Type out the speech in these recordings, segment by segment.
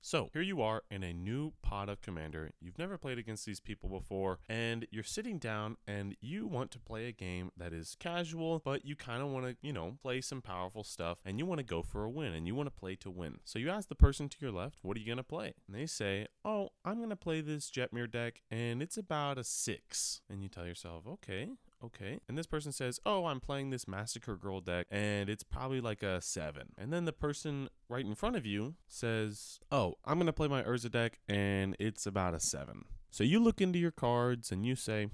So here you are in a new pod of Commander. You've never played against these people before, and you're sitting down and you want to play a game that is casual, but you kind of want to, play some powerful stuff, and you want to go for a win, and you want to play to win. So you ask the person to your left, what are you going to play? And they say, oh, I'm going to play this Jetmir deck, and it's about a 6. And you tell yourself, okay. And this person says, oh, I'm playing this Massacre Girl deck, and it's probably like a 7. And then the person right in front of you says, oh, I'm going to play my Urza deck, and it's about a 7. So you look into your cards and you say,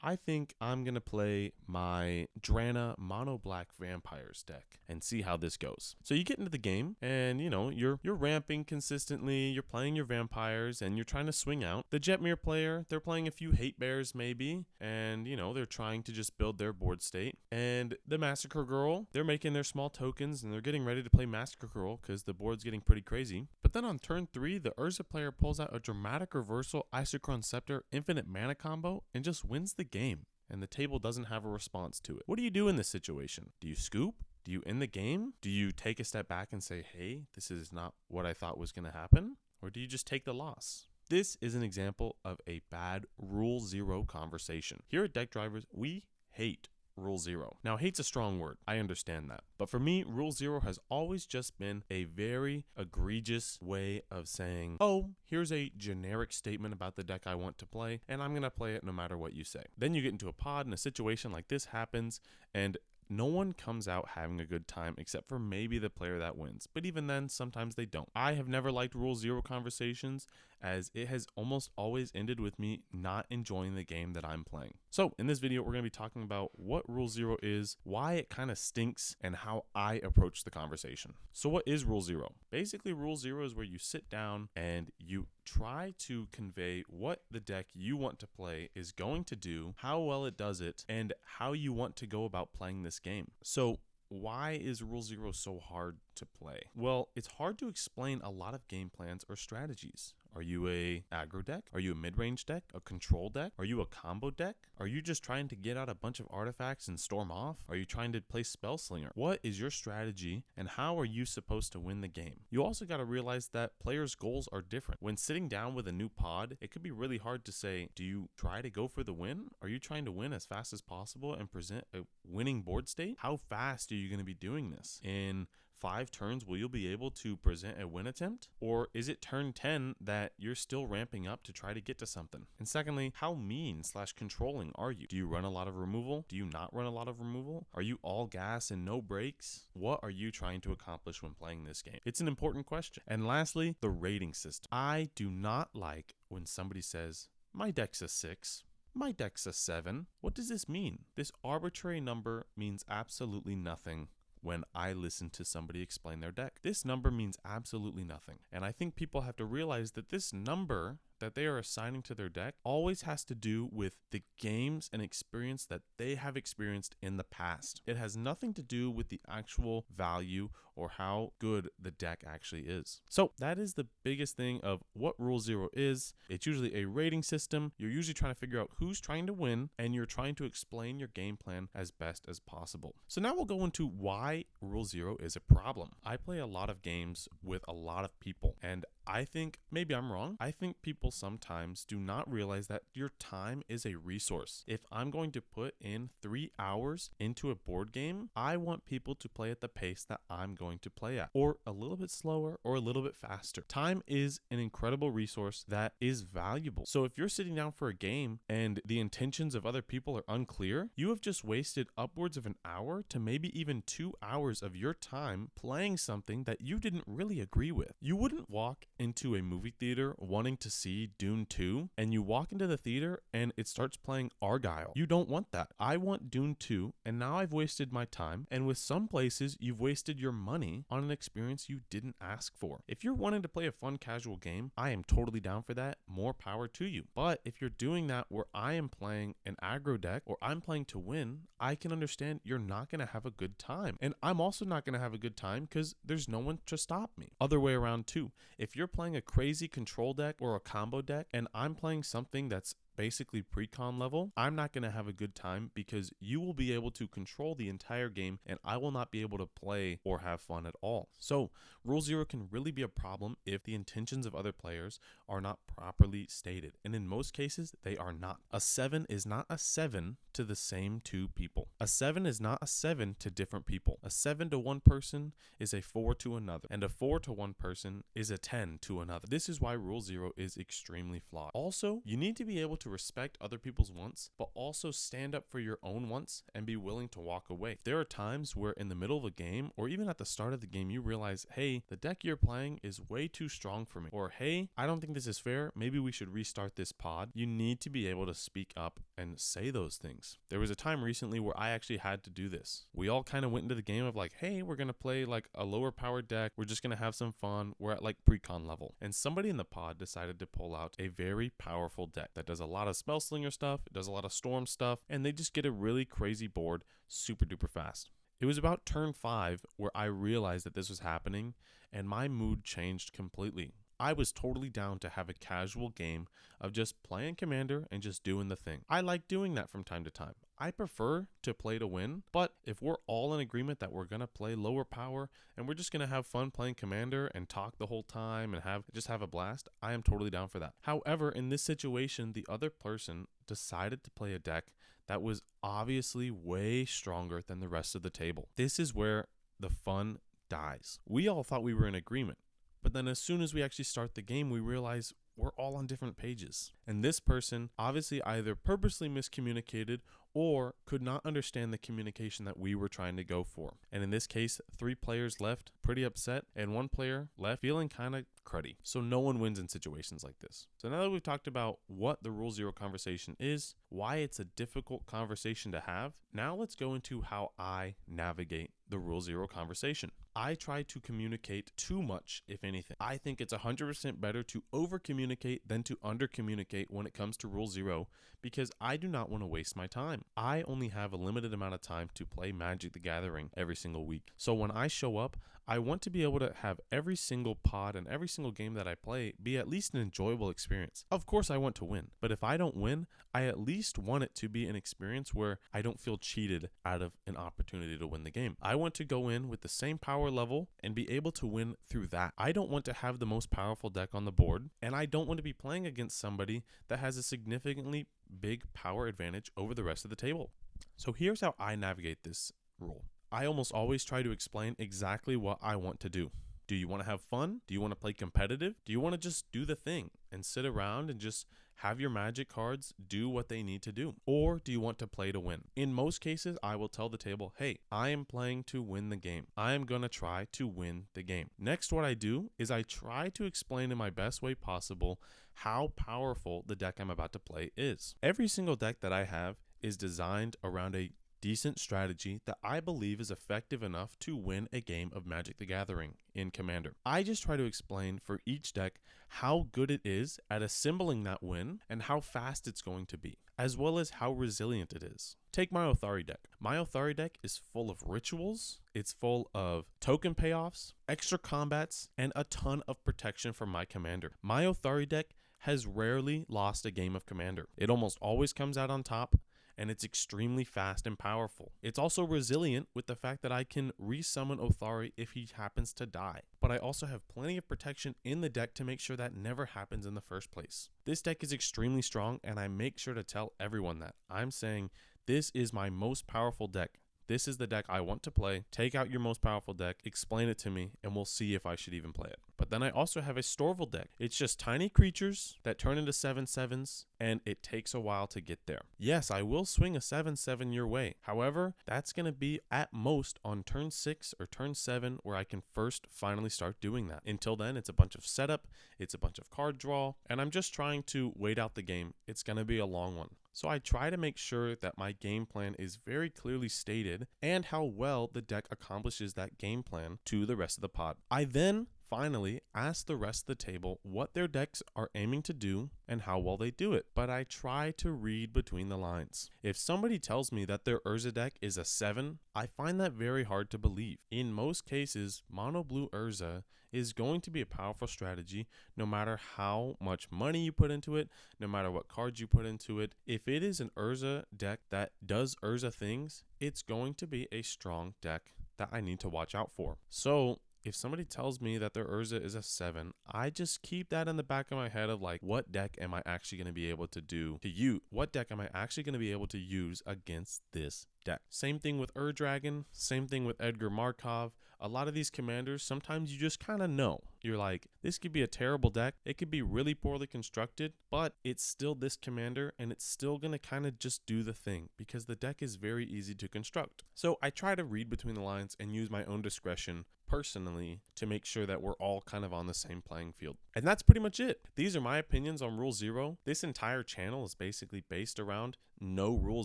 I think I'm going to play my Drana Mono Black Vampires deck and see how this goes. So you get into the game and, you're ramping consistently, you're playing your vampires and you're trying to swing out. The Jetmir player, they're playing a few hate bears maybe, and, they're trying to just build their board state. And the Massacre Girl, they're making their small tokens and they're getting ready to play Massacre Girl because the board's getting pretty crazy. But then on turn 3, the Urza player pulls out a dramatic reversal Isochron Scepter infinite mana combo and just wins the game, and the table doesn't have a response to it. What do you do in this situation? Do you scoop? Do you end the game? Do you take a step back and say, hey, this is not what I thought was going to happen? Or do you just take the loss? This is an example of a bad Rule 0 conversation. Here at Deck Drivers, we hate Rule 0. Now, hate's a strong word. I understand that. But for me, Rule 0 has always just been a very egregious way of saying, oh, here's a generic statement about the deck I want to play, and I'm going to play it no matter what you say. Then you get into a pod and a situation like this happens, and no one comes out having a good time except for maybe the player that wins. But even then, sometimes they don't. I have never liked Rule 0 conversations, as it has almost always ended with me not enjoying the game that I'm playing. So in this video, we're going to be talking about what Rule 0 is, why it kind of stinks, and how I approach the conversation. So what is Rule 0? Basically, Rule 0 is where you sit down and you try to convey what the deck you want to play is going to do, how well it does it, and how you want to go about playing this game. So why is Rule 0 so hard to play? Well, it's hard to explain a lot of game plans or strategies. Are you a aggro deck? Are you a mid-range deck? A control deck? Are you a combo deck? Are you just trying to get out a bunch of artifacts and storm off? Are you trying to play Spellslinger? What is your strategy and how are you supposed to win the game? You also got to realize that players' goals are different. When sitting down with a new pod, it could be really hard to say, do you try to go for the win? Are you trying to win as fast as possible and present a winning board state? How fast are you going to be doing this? In 5 turns, will you be able to present a win attempt? Or is it turn 10 that you're still ramping up to try to get to something? And secondly, how mean/controlling are you? Do you run a lot of removal? Do you not run a lot of removal? Are you all gas and no breaks? What are you trying to accomplish when playing this game? It's an important question. And lastly, the rating system. I do not like when somebody says, my deck's a 6. My deck's a 7. What does this mean? This arbitrary number means absolutely nothing. When I listen to somebody explain their deck, this number means absolutely nothing. And I think people have to realize that this number that they are assigning to their deck always has to do with the games and experience that they have experienced in the past. It has nothing to do with the actual value or how good the deck actually is. So that is the biggest thing of what Rule 0 is. It's usually a rating system. You're usually trying to figure out who's trying to win, and you're trying to explain your game plan as best as possible. So now we'll go into why Rule 0 is a problem. I play a lot of games with a lot of people, and I think, maybe I'm wrong, I think people sometimes do not realize that your time is a resource. If I'm going to put in 3 hours into a board game, I want people to play at the pace that I'm going to play at, or a little bit slower or a little bit faster. Time is an incredible resource that is valuable. So if you're sitting down for a game and the intentions of other people are unclear, you have just wasted upwards of an hour to maybe even 2 hours of your time playing something that you didn't really agree with. You wouldn't walk into a movie theater wanting to see Dune 2 and you walk into the theater and it starts playing Argyle. You don't want that. I want Dune 2, and now I've wasted my time, and with some places you've wasted your money on an experience you didn't ask for. If you're wanting to play a fun casual game, I am totally down for that. More power to you. But if you're doing that where I am playing an aggro deck or I'm playing to win, I can understand you're not going to have a good time. And I'm also not going to have a good time because there's no one to stop me. Other way around too. If you're playing a crazy control deck or a combo deck and I'm playing something that's basically pre-con level, I'm not going to have a good time because you will be able to control the entire game and I will not be able to play or have fun at all. So Rule 0 can really be a problem if the intentions of other players are not properly stated. And in most cases, they are not. A 7 is not a 7 to the same two people. A 7 is not a 7 to different people. A 7 to one person is a 4 to another. And a 4 to one person is a 10 to another. This is why Rule 0 is extremely flawed. Also, you need to be able to respect other people's wants, but also stand up for your own wants and be willing to walk away. There are times where in the middle of a game, or even at the start of the game, you realize, hey, the deck you're playing is way too strong for me. Or, hey, I don't think this is fair. Maybe we should restart this pod. You need to be able to speak up and say those things. There was a time recently where I actually had to do this. We all kind of went into the game of like, hey, we're going to play like a lower powered deck. We're just going to have some fun. We're at like pre-con level. And somebody in the pod decided to pull out a very powerful deck that does a lot of spell slinger stuff. It does a lot of storm stuff. And they just get a really crazy board super duper fast. It was about turn 5 where I realized that this was happening and my mood changed completely. I was totally down to have a casual game of just playing Commander and just doing the thing. I like doing that from time to time. I prefer to play to win, but if we're all in agreement that we're going to play lower power and we're just going to have fun playing Commander and talk the whole time and have a blast, I am totally down for that. However, in this situation, the other person decided to play a deck that was obviously way stronger than the rest of the table. This is where the fun dies. We all thought we were in agreement. But then as soon as we actually start the game, we realize we're all on different pages. And this person obviously either purposely miscommunicated or could not understand the communication that we were trying to go for. And in this case, 3 players left pretty upset and 1 player left feeling kind of cruddy. So no one wins in situations like this. So now that we've talked about what the Rule 0 conversation is, why it's a difficult conversation to have, now let's go into how I navigate the Rule 0 conversation. I try to communicate too much, if anything. I think it's 100% better to over-communicate than to under-communicate when it comes to Rule 0 because I do not want to waste my time. I only have a limited amount of time to play Magic the Gathering every single week. So when I show up, I want to be able to have every single pod and every single game that I play be at least an enjoyable experience. Of course, I want to win, but if I don't win, I at least want it to be an experience where I don't feel cheated out of an opportunity to win the game. I want to go in with the same power level and be able to win through that. I don't want to have the most powerful deck on the board, and I don't want to be playing against somebody that has a significantly big power advantage over the rest of the table. So here's how I navigate this rule. I almost always try to explain exactly what I want to do. Do you want to have fun? Do you want to play competitive? Do you want to just do the thing and sit around and just have your Magic cards do what they need to do? Or do you want to play to win? In most cases, I will tell the table, hey, I am playing to win the game. I am going to try to win the game. Next, what I do is I try to explain in my best way possible how powerful the deck I'm about to play is. Every single deck that I have is designed around a decent strategy that I believe is effective enough to win a game of Magic the Gathering in Commander. I just try to explain for each deck how good it is at assembling that win and how fast it's going to be, as well as how resilient it is. Take my Othari deck. My Othari deck is full of rituals, it's full of token payoffs, extra combats, and a ton of protection from my commander. My Othari deck has rarely lost a game of Commander. It almost always comes out on top, and it's extremely fast and powerful. It's also resilient with the fact that I can resummon Othari if he happens to die. But I also have plenty of protection in the deck to make sure that never happens in the first place. This deck is extremely strong, and I make sure to tell everyone that. I'm saying this is my most powerful deck. This is the deck I want to play. Take out your most powerful deck, explain it to me, and we'll see if I should even play it. But then I also have a Storval deck. It's just tiny creatures that turn into 7/7s, and it takes a while to get there. Yes, I will swing a 7/7 your way. However, that's going to be at most on turn 6 or turn 7 where I can first finally start doing that. Until then, it's a bunch of setup, it's a bunch of card draw, and I'm just trying to wait out the game. It's going to be a long one. So I try to make sure that my game plan is very clearly stated and how well the deck accomplishes that game plan to the rest of the pod. I then finally ask the rest of the table what their decks are aiming to do and how well they do it. But I try to read between the lines. If somebody tells me that their Urza deck is a 7, I find that very hard to believe. In most cases, mono blue Urza is going to be a powerful strategy no matter how much money you put into it, no matter what cards you put into it. If it is an Urza deck that does Urza things, it's going to be a strong deck that I need to watch out for. So if somebody tells me that their Urza is a 7, I just keep that in the back of my head of like, what deck am I actually going to be able to do to you? What deck am I actually going to be able to use against this deck? Same thing with Dragon, same thing with Edgar Markov. A lot of these commanders, sometimes you just kind of know. You're like, this could be a terrible deck. It could be really poorly constructed, but it's still this commander and it's still going to kind of just do the thing because the deck is very easy to construct. So I try to read between the lines and use my own discretion personally to make sure that we're all kind of on the same playing field. And that's pretty much it. These are my opinions on Rule 0. This entire channel is basically based around no Rule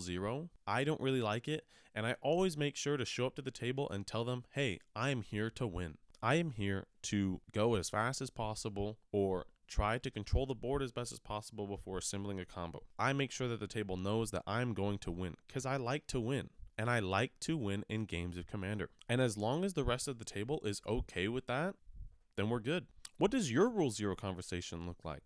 0. I don't really like it, and I always make sure to show up to the table and tell them, hey, I am here to win. I am here to go as fast as possible or try to control the board as best as possible before assembling a combo. I make sure that the table knows that I'm going to win because I like to win. And I like to win in games of Commander. And as long as the rest of the table is okay with that, then we're good. What does your Rule 0 conversation look like?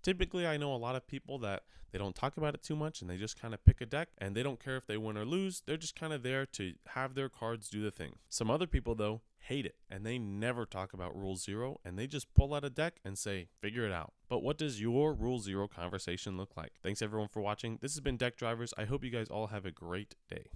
Typically, I know a lot of people that they don't talk about it too much and they just kind of pick a deck and they don't care if they win or lose. They're just kind of there to have their cards do the thing. Some other people, though, hate it and they never talk about Rule 0 and they just pull out a deck and say, figure it out. But what does your Rule 0 conversation look like? Thanks everyone for watching. This has been Deck Drivers. I hope you guys all have a great day.